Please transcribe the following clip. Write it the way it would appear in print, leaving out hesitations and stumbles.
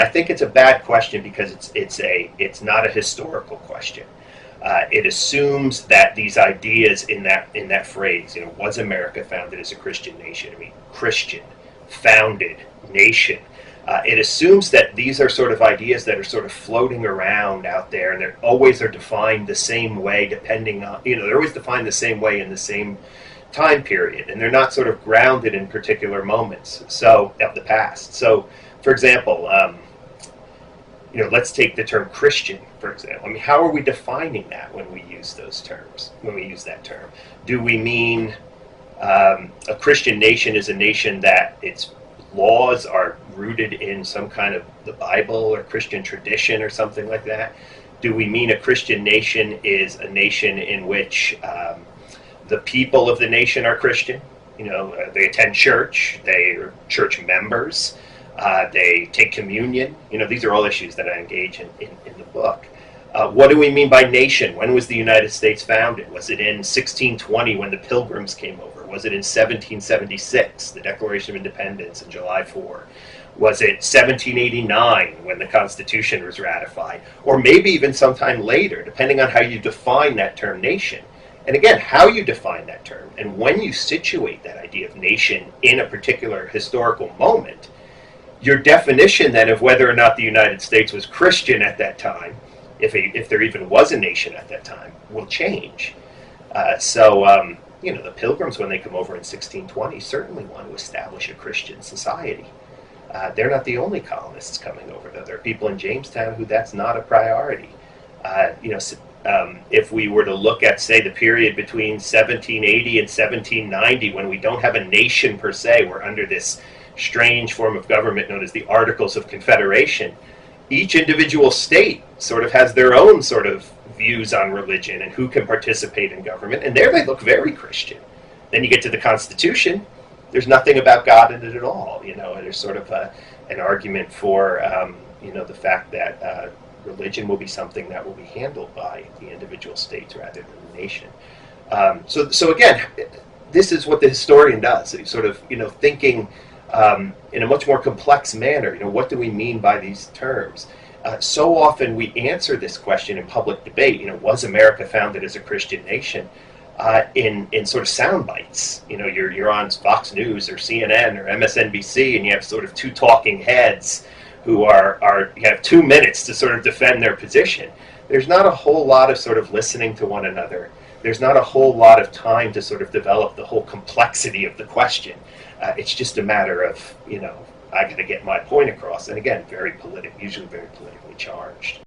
I think it's a bad question because it's not a historical question. It assumes that these ideas in that phrase, was America founded as a Christian nation? I mean, Christian, founded, nation. It assumes that these are sort of ideas that are sort of floating around out there, and they're always defined the same way, depending on, they're always defined the same way in the same time period, and they're not sort of grounded in particular moments of the past. So, for example, let's take the term Christian, for example. I mean, how are we defining that when we use those terms, when we use that term? Do we mean a Christian nation is a nation that its laws are rooted in some kind of the Bible or Christian tradition or something like that? Do we mean a Christian nation is a nation in which the people of the nation are Christian? They attend church, they are church members, they take communion. These are all issues that I engage in the book. What do we mean by nation? When was the United States founded? Was it in 1620 when the Pilgrims came over? Was it in 1776, the Declaration of Independence and July 4? Was it 1789 when the Constitution was ratified? Or maybe even sometime later, depending on how you define that term nation. And again, how you define that term and when you situate that idea of nation in a particular historical moment, your definition then of whether or not the United States was Christian at that time, if there even was a nation at that time, will change. The Pilgrims, when they come over in 1620, certainly want to establish a Christian society. They're not the only colonists coming over, though. There are people in Jamestown who that's not a priority. If we were to look at, say, the period between 1780 and 1790, when we don't have a nation per se, we're under this strange form of government known as the Articles of Confederation. Each individual state sort of has their own sort of views on religion and who can participate in government, and there they look very Christian. Then you get to the Constitution, there's nothing about God in it at all. There's sort of an argument for the fact that religion will be something that will be handled by the individual states rather than the nation. So again, this is what the historian does. He's sort of thinking in a much more complex manner. What do we mean by these terms? So often we answer this question in public debate. Was America founded as a Christian nation? In sort of sound bites. You're on Fox News or CNN or MSNBC, and you have sort of two talking heads who have 2 minutes to sort of defend their position. There's not a whole lot of sort of listening to one another. There's not a whole lot of time to sort of develop the whole complexity of the question. It's just a matter of, I got to get my point across. And again, usually very politically charged.